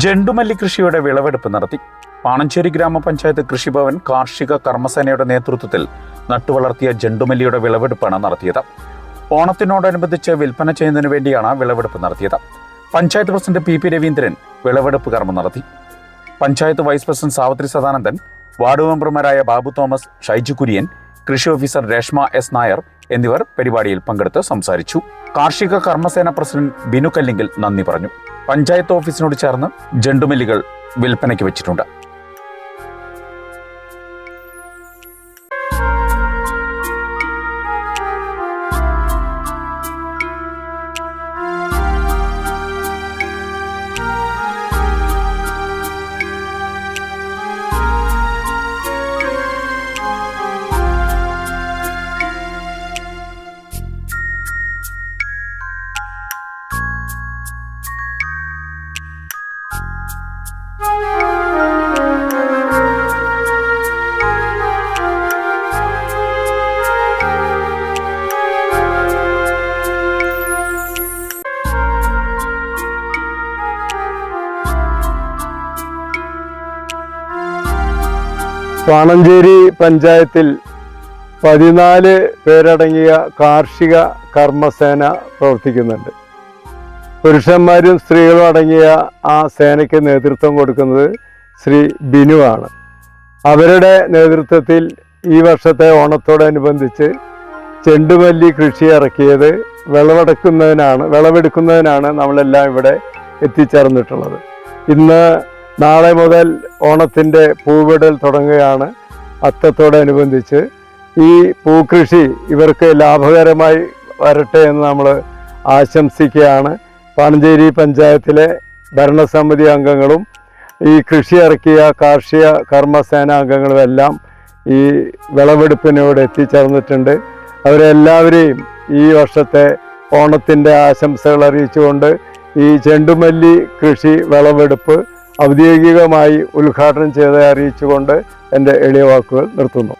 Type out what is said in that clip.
ജണ്ടുമല്ലി കൃഷിയുടെ വിളവെടുപ്പ് നടത്തി. പാണഞ്ചേരി ഗ്രാമപഞ്ചായത്ത് കൃഷിഭവൻ കാർഷിക കർമ്മസേനയുടെ നേതൃത്വത്തിൽ നട്ടുവളർത്തിയ ജണ്ടുമല്ലിയുടെ വിളവെടുപ്പാണ് നടത്തിയത്. ഓണത്തിനോടനുബന്ധിച്ച് വിൽപ്പന ചെയ്യുന്നതിനു വേണ്ടിയാണ് വിളവെടുപ്പ് നടത്തിയത്. പഞ്ചായത്ത് പ്രസിഡന്റ് പി രവീന്ദ്രൻ വിളവെടുപ്പ് കർമ്മം നടത്തി. Panchayat vice president Savithri Sadanandan, ward മെമ്പർമാരായ ബാബു തോമസ്, ഷൈജു കുര്യൻ, കൃഷി ഓഫീസർ രേഷ്മ എസ് നായർ എന്നിവർ പരിപാടിയിൽ പങ്കെടുത്ത് സംസാരിച്ചു. കാർഷിക കർമ്മസേന പ്രസിഡന്റ് ബിനു കല്ലിങ്കിൽ നന്ദി പറഞ്ഞു. പഞ്ചായത്ത് ഓഫീസിനോട് ചേർന്ന് ജണ്ടുമല്ലികൾ വിൽപ്പനയ്ക്ക് വെച്ചിട്ടുണ്ട്. പാണഞ്ചേരി പഞ്ചായത്തിൽ 14 പേരടങ്ങിയ കാർഷിക കർമ്മസേന പ്രവർത്തിക്കുന്നുണ്ട്. പുരുഷന്മാരും സ്ത്രീകളും അടങ്ങിയ ആ സേനയ്ക്ക് നേതൃത്വം കൊടുക്കുന്നത് ശ്രീ ബിനു ആണ്. അവരുടെ നേതൃത്വത്തിൽ ഈ വർഷത്തെ ഓണത്തോടനുബന്ധിച്ച് ചെണ്ടുമല്ലി കൃഷി ഇറക്കിയത് വിളവെടുക്കുന്നതിനാണ് നമ്മളെല്ലാം ഇവിടെ എത്തിച്ചേർന്നിട്ടുള്ളത്. ഇന്ന് നാളെ മുതൽ ഓണത്തിൻ്റെ പൂവിടൽ തുടങ്ങുകയാണ്. അത്തത്തോടനുബന്ധിച്ച് ഈ പൂക്കൃഷി ഇവർക്ക് ലാഭകരമായി വരട്ടെ എന്ന് നമ്മൾ ആശംസിക്കുകയാണ്. പാണഞ്ചേരി പഞ്ചായത്തിലെ ഭരണസമിതി അംഗങ്ങളും ഈ കൃഷി ഇറക്കിയ കാർഷിക കർമ്മസേന അംഗങ്ങളും എല്ലാം ഈ വിളവെടുപ്പിനോട് എത്തിച്ചേർന്നിട്ടുണ്ട്. അവരെല്ലാവരെയും ഈ വർഷത്തെ ഓണത്തിൻ്റെ ആശംസകൾ അറിയിച്ചുകൊണ്ട് ഈ ചെണ്ടുമല്ലി കൃഷി വിളവെടുപ്പ് ഔദ്യോഗികമായി ഉദ്ഘാടനം ചെയ്ത് അറിയിച്ചുകൊണ്ട് എൻ്റെ എളിയ വാക്കുകൾ നിർത്തുന്നു.